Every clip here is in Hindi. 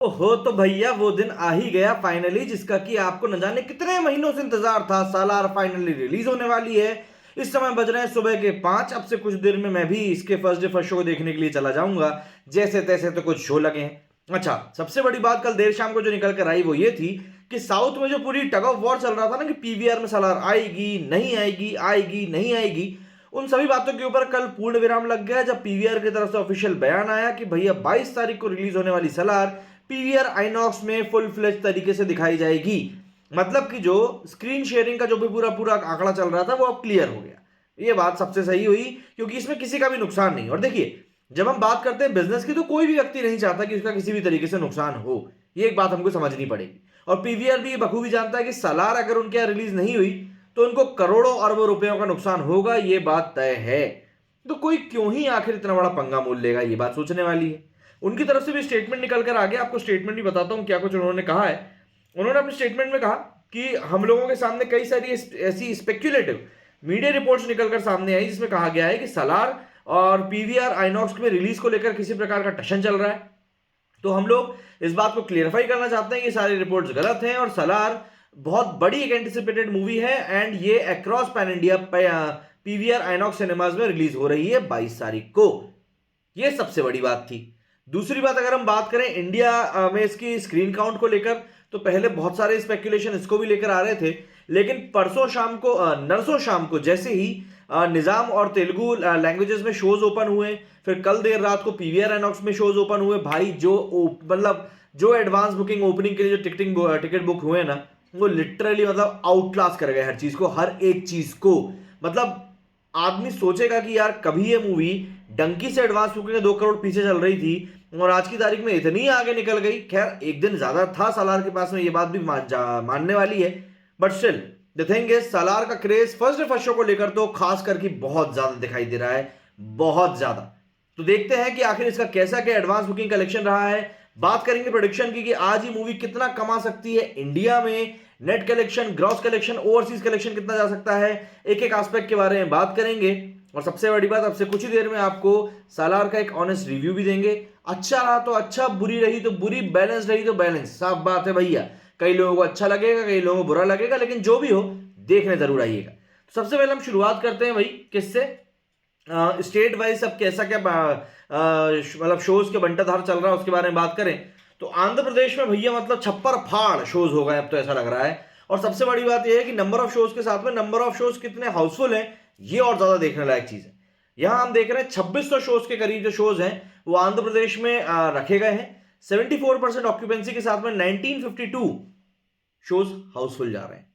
ओहो तो भैया वो दिन आ ही गया फाइनली, जिसका कि आपको न जाने कितने महीनों से इंतजार था। सालार फाइनली रिलीज होने वाली है। इस समय बज रहे हैं सुबह के 5। अब से कुछ देर में मैं भी इसके फर्स्ट डे फर्स्ट शो देखने के लिए चला जाऊंगा। जैसे तैसे तो कुछ शो लगे हैं। अच्छा, सबसे बड़ी बात कल देर शाम को जो निकल कर आई वो ये थी कि साउथ में जो पूरी टग ऑफ वॉर चल रहा था ना कि पीवीआर में सालार आएगी नहीं आएगी, आएगी नहीं आएगी, उन सभी बातों के ऊपर कल पूर्ण विराम लग गया जब पीवीआर की तरफ से ऑफिशियल बयान आया कि भैया 22 तारीख को रिलीज होने वाली सालार पीवीआर आइनॉक्स में फुल फ्लेज तरीके से दिखाई जाएगी। मतलब कि जो स्क्रीन शेयरिंग का जो भी पूरा पूरा आंकड़ा चल रहा था वो अब क्लियर हो गया। ये बात सबसे सही हुई क्योंकि इसमें किसी का भी नुकसान नहीं। और देखिए, जब हम बात करते हैं बिजनेस की तो कोई भी व्यक्ति नहीं चाहता कि उसका किसी भी तरीके से नुकसान हो। ये एक बात हमको समझनी पड़ेगी। और पीवीआर भी ये बखूबी जानता है कि सालार अगर उनके यहाँ रिलीज नहीं हुई तो उनको करोड़ों अरबों रुपयों का नुकसान होगा, ये बात तय है। तो कोई क्यों ही आखिर इतना बड़ा पंगा मोल लेगा, ये बात सोचने वाली है। उनकी तरफ से भी स्टेटमेंट निकल कर आ गया। आपको स्टेटमेंट भी बताता हूं क्या कुछ उन्होंने कहा है। उन्होंने अपने स्टेटमेंट में कहा कि हम लोगों के सामने कई सारी ऐसी स्पेक्युलेटिव मीडिया रिपोर्ट्स निकलकर सामने आई जिसमें कहा गया है कि सालार और पीवीआर आइनॉक्स में रिलीज को लेकर किसी प्रकार का टशन चल रहा है। तो हम लोग इस बात को क्लियरिफाई करना चाहते हैं कि सारी रिपोर्ट्स गलत हैं और सालार बहुत बड़ी एक एंटिसिपेटेड मूवी है एंड ये across pan India PVR INOX cinemas में रिलीज हो रही है 22 तारीख को। ये सबसे बड़ी बात थी। दूसरी बात, अगर हम बात करें इंडिया में इसकी स्क्रीन काउंट को लेकर, तो पहले बहुत सारे स्पेक्यूलेशन इसको भी लेकर आ रहे थे, लेकिन परसों शाम को नरसों शाम को जैसे ही निजाम और तेलुगु लैंग्वेजेस में शोज ओपन हुए, फिर कल देर रात को पीवीआर आइनॉक्स में शोज ओपन हुए, भाई जो मतलब जो एडवांस बुकिंग ओपनिंग के लिए जो टिकट बुक हुए ना, वो लिटरली मतलब आउट क्लास कर गए हर चीज को, हर एक चीज को। मतलब आदमी सोचेगा कि यार कभी ये मूवी डंकी से एडवांस बुकिंग 2 करोड़ पीछे चल रही थी और आज की तारीख में इतनी आगे निकल गई। खैर एक दिन ज्यादा था सालार के पास में, ये बात भी मानने वाली है, but still the thing is Salaar का craze first day first show को लेकर तो खास करके बहुत ज्यादा दिखाई दे रहा है, बहुत ज्यादा। तो देखते हैं कि आखिर इसका कैसा क्या एडवांस बुकिंग कलेक्शन रहा है। बात करेंगे प्रोडिक्शन की कि आज ही मूवी कितना कमा सकती है इंडिया में, net collection, gross collection, overseas collection कितना जा सकता है, एक एक एस्पेक्ट के बारे में बात करेंगे। और सबसे बड़ी बात, अब से कुछ ही देर में आपको सालार का एक ऑनेस्ट रिव्यू भी देंगे। अच्छा रहा तो अच्छा, बुरी रही तो बुरी, बैलेंस रही तो बैलेंस, साफ बात है भैया। कई लोगों को अच्छा लगेगा, कई लोगों को बुरा लगेगा, लेकिन जो भी हो देखने जरूर आइएगा। तो सबसे पहले हम शुरुआत करते हैं भाई किससे, स्टेट वाइज सब कैसा क्या मतलब शोज के बंटाधार चल रहा है उसके बारे में बात करें तो आंध्र प्रदेश में भैया मतलब छप्पर फाड़ शोज हो गए अब तो ऐसा लग रहा है। और सबसे बड़ी बात यह है कि नंबर ऑफ शोज के साथ में नंबर ऑफ शोज कितने हाउसफुल हैं, ये और ज्यादा देखने लायक चीज है। यहां हम देख रहे हैं 2600 शोज के करीब जो शोज हैं वो आंध्र प्रदेश में रखे गए हैं। 74% ऑक्यूपेंसी के साथ में 1952 शोज हाउसफुल जा रहे हैं।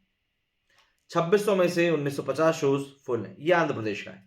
2600 में से 1950 शोज फुल हैं, ये आंध्र प्रदेश का है।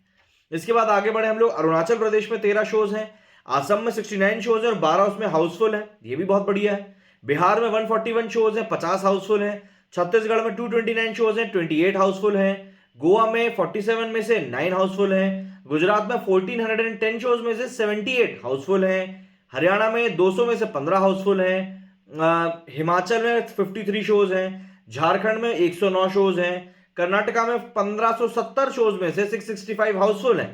इसके बाद आगे बढ़े हम लोग, अरुणाचल प्रदेश में 13 शोज हैं, असम में 69 शोज हैं और 12 उसमें हाउसफुल हैं, ये भी बहुत बढ़िया है। बिहार में 141 शोज हैं, 50 हाउसफुल हैं। छत्तीसगढ़ में 229 शोज हैं, 28 हाउसफुल हैं। गोवा में 47 में से 9 हाउसफुल हैं। गुजरात में 1410 शोज में से 78 हाउसफुल हैं। हरियाणा में 200 में से 15 हाउसफुल हैं। हिमाचल में 53 शोज हैं। झारखंड में 109 शोज हैं। कर्नाटका में 1570 शोज में से 665 हाउसफुल हैं।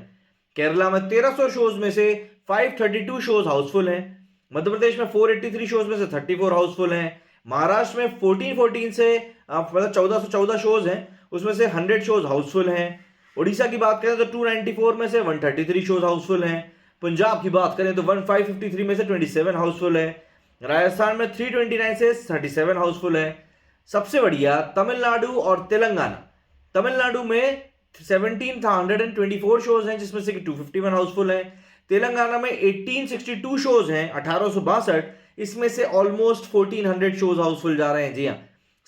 केरला में 1300 शोज में से 532 शोज हाउसफुल हैं। मध्य प्रदेश में 483 शोज में से 34 हाउसफुल हैं। महाराष्ट्र में 1414 से मतलब 1414 शोज हैं, उसमें से 100 शोज हाउसफुल हैं। उड़ीसा की बात करें तो 294 में से 133 शोज हाउसफुल हैं। पंजाब की बात करें तो 1553 में से 27 हाउसफुल है। राजस्थान में 329 से 37 हाउसफुल है। सबसे बढ़िया तमिलनाडु और तेलंगाना। तमिलनाडु में 1724 शोज हैं जिसमें से 251 हाउसफुल हैं। तेलंगाना में 1862 शोज हैं, 1862, इसमें से ऑलमोस्ट 1400 शोज हाउसफुल जा रहे हैं। जी हाँ,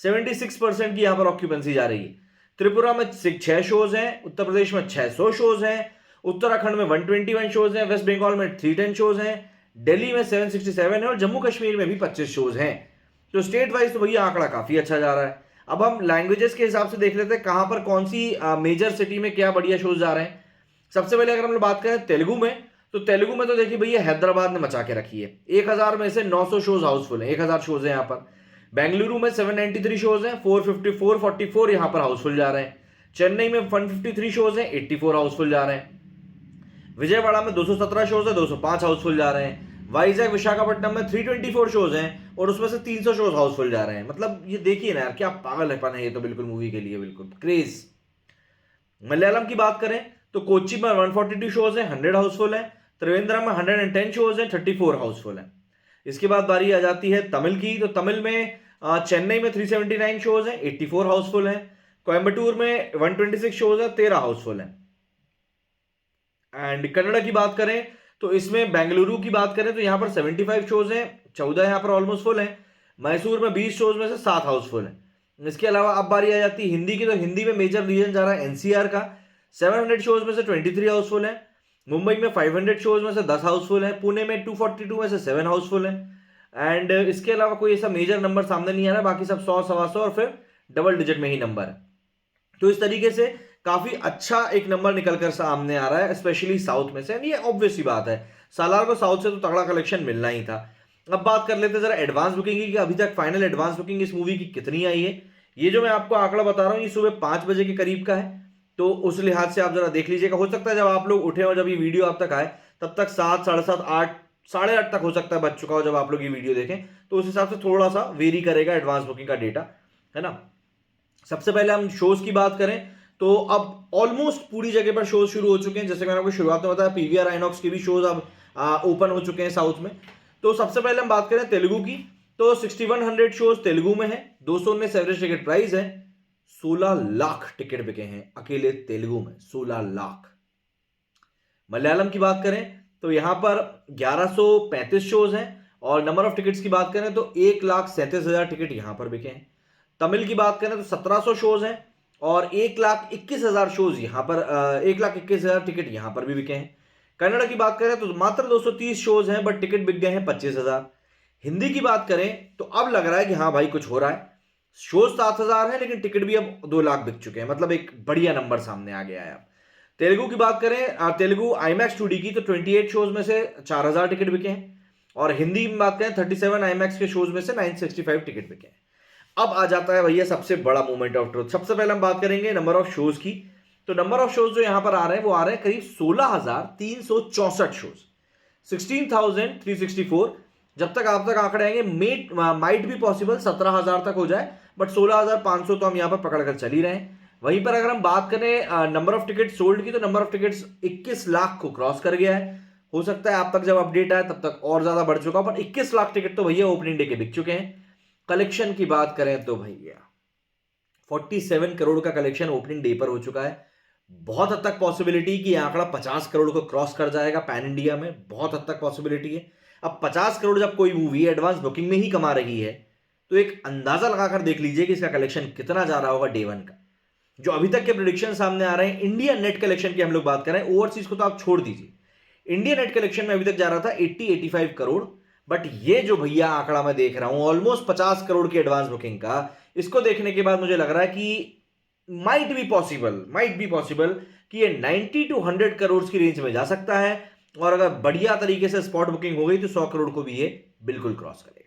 76% की यहां पर ऑक्यूपेंसी जा रही है। त्रिपुरा में 6 शोज हैं। उत्तर प्रदेश में 600 शोज हैं। उत्तराखंड में 121 शोज हैं। वेस्ट बंगाल में 310 शोज हैं। दिल्ली में 767 है और जम्मू कश्मीर में भी 25 शोज हैं। तो स्टेट वाइज तो भैया आंकड़ा काफी अच्छा जा रहा है। अब हम लैंग्वेजेस के हिसाब से देख लेते हैं कहां पर कौन सी मेजर सिटी में क्या बढ़िया शोज जा रहे हैं। सबसे पहले अगर हम लोग बात करें तेलुगु में, तो तेलुगु में तो देखिए भैया हैदराबाद ने मचा के रखी है। 1000 में से 900 शोज हाउसफुल है, 1000 शोज है यहाँ पर। बेंगलुरु में 793 शोज हैं, 444 यहाँ पर हाउसफुल जा रहे हैं। चेन्नई में 153 शोज हैं, 84 हाउसफुल जा रहे हैं। विजयवाड़ा में 217 शोज है, 205 हाउसफुल जा रहे हैं। वाइजैक विशाखापट्टनम में 324 शोज हैं और उसमें से 300 शोज हाउसफुल जा रहे हैं। मतलब ये देखिए ना यार, क्या पागलपन है ये तो बिल्कुल मूवी के लिए, बिल्कुल क्रेज। मलयालम की बात करें तो कोच्चि में 142 शोज हैं, 100 हाउसफुल हैं। त्रिवेंद्रम में 110 शोज हैं, 34 हाउसफुल हैं। इसके बाद बारी आ जाती है तमिल की, तो तमिल में चेन्नई में 379 शोज हैं, 84 हाउसफुल हैं। कोयम्बटूर में 126 शोज हैं, 13 हाउसफुल हैं। एंड कन्नड़ा की बात करें तो इसमें बेंगलुरु की बात करें तो यहां पर 75 शोज हैं, 14 यहां पर ऑलमोस्ट फुल हैं। मैसूर में 20 शोज में से 7 हाउसफुल हैं। इसके अलावा अब बारी आ जाती है हिंदी की, तो हिंदी में मेजर रीजन जा रहा है एनसीआर का, 700 शोज में से 23 हाउसफुल हैं। मुंबई में 500 शोज में से 10 हाउसफुल हैं। पुणे में 242 में से 7 हाउसफुल हैं। एंड इसके अलावा कोई ऐसा मेजर नंबर सामने नहीं आ रहा, बाकी सब 100, 125 और फिर डबल डिजिट में ही नंबर है। तो इस तरीके से काफी अच्छा एक नंबर निकलकर सामने आ रहा है, स्पेशली साउथ में से। ये ऑब्वियस सी बात है, सालार को साउथ से तो तगड़ा कलेक्शन मिलना ही था। अब बात कर लेते हैं जरा एडवांस बुकिंग की, कि अभी तक फाइनल एडवांस बुकिंग इस मूवी की कितनी आई है। ये जो मैं आपको आंकड़ा बता रहा हूँ ये सुबह 5 बजे के करीब का है, तो उस लिहाज से आप जरा देख लीजिएगा। हो सकता है जब आप लोग उठे और जब ये वीडियो आप तक आए तब तक 7, 7:30, 8, 8:30 तक हो सकता है बच चुका हो जब आप लोग ये वीडियो देखें, तो उस हिसाब से थोड़ा सा वेरी करेगा एडवांस बुकिंग का डेटा, है ना। सबसे पहले हम शोज की बात करें तो अब ऑलमोस्ट पूरी जगह पर शोज शुरू हो चुके हैं। जैसे मैंने आपको शुरुआत में बताया, पीवीआर आइनॉक्स के भी शोज अब ओपन हो चुके हैं साउथ में। तो सबसे पहले हम बात करें तेलुगु की, तो 6100 शोज तेलुगु में है, 219 एवरेज टिकट प्राइस है। 16 लाख टिकट बिके हैं अकेले तेलुगु में, 16 लाख। मलयालम की बात करें तो यहां पर 1135 शोज हैं और नंबर ऑफ टिकट्स की बात करें तो 1,37,000 टिकट यहां पर बिके हैं। तमिल की बात करें तो 1700 शोज हैं और 1,21,000 शोज यहां पर 1,21,000 टिकट यहां पर भी बिके हैं। कन्नड़ की बात करें तो मात्र 230 शोज हैं बट टिकट बिक गए हैं 25,000। हिंदी की बात करें तो अब लग रहा है कि हाँ भाई कुछ हो रहा है। शोज 7,000 है लेकिन टिकट भी अब 2 लाख बिक चुके हैं, मतलब एक बढ़िया नंबर सामने आ गया है अब। तेलुगु की बात करें, तेलुगु आईमैक्स 2D की, तो 28 शोज में से 4,000 टिकट बिके हैं और हिंदी में बात करें 37 आईमैक्स के शोज में से 965 टिकट बिके हैं। अब आ जाता है भैया सबसे बड़ा मोमेंट ऑफ ट्रुथ। सबसे पहले हम बात करेंगे नंबर ऑफ शोज की, तो नंबर ऑफ शोज जो यहां पर आ रहे हैं वो आ रहे हैं करीब 16,364 शोज, 16,364। जब तक आप तक आंकड़े आएंगे माइट भी पॉसिबल 17,000 तक हो जाए, बट 16,500 तो हम यहां पर पकड़ कर चल ही रहे हैं। वहीं पर अगर हम बात करें नंबर ऑफ टिकट सोल्ड की, तो नंबर ऑफ टिकट्स 21 लाख को क्रॉस कर गया है। हो सकता है आप तक जब अपडेट आए तब तक और ज्यादा बढ़ चुका, पर 21 लाख टिकट तो भैया ओपनिंग डे के बिक चुके हैं। कलेक्शन की बात करें तो भैया 47 करोड़ का कलेक्शन ओपनिंग डे पर हो चुका है। बहुत हद तक पॉसिबिलिटी कि आंकड़ा 50 करोड़ को क्रॉस कर जाएगा पैन इंडिया में, बहुत हद तक पॉसिबिलिटी है। अब 50 करोड़ जब कोई मूवी एडवांस बुकिंग में ही कमा रही है तो एक अंदाजा लगाकर देख लीजिए कि इसका कलेक्शन कितना जा रहा होगा डे 1 का। जो अभी तक के प्रेडिक्शन सामने आ रहे हैं इंडिया नेट कलेक्शन की हम लोग बात करें, ओवरसीज को तो आप छोड़ दीजिए, इंडिया नेट कलेक्शन में अभी तक जा रहा था 80-85 करोड़। बट ये जो भैया आंकड़ा मैं देख रहा हूं ऑलमोस्ट 50 करोड़ की एडवांस बुकिंग का, इसको देखने के बाद मुझे लग रहा है कि माइट बी पॉसिबल कि ये 90 to 100 करोड़ की रेंज में जा सकता है। और अगर बढ़िया तरीके से स्पॉट बुकिंग हो गई तो 100 करोड़ को भी ये बिल्कुल क्रॉस करेगा।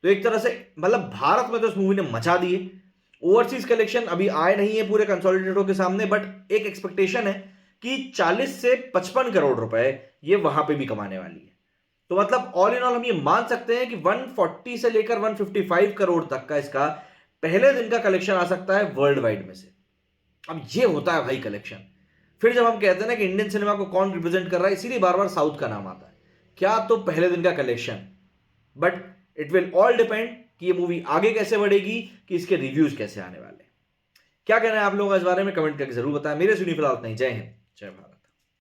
तो एक तरह से मतलब भारत में तो इस मूवी ने मचा दिए। ओवरसीज कलेक्शन अभी आए नहीं है पूरे कंसोलिडेटों के सामने, बट एक एक्सपेक्टेशन है कि 40 से 55 करोड़ रुपए ये वहां पे भी कमाने वाली है। तो मतलब ऑल इन ऑल हम ये मान सकते हैं कि 140 से लेकर 155 करोड़ तक का इसका पहले दिन का कलेक्शन आ सकता है वर्ल्ड वाइड में से। अब ये होता है भाई कलेक्शन। फिर जब हम कहते हैं ना कि इंडियन सिनेमा को कौन रिप्रेजेंट कर रहा है, इसीलिए बार बार साउथ का नाम आता है। क्या तो पहले दिन का collection, but it will all depend कि ये मूवी आगे कैसे बढ़ेगी, कि इसके रिव्यूज कैसे आने वाले। क्या कहना है आप लोग इस बारे में कमेंट करके जरूर बताएं। मेरे सुनी फिलहाल नहीं। जय हिंद, जय भारत।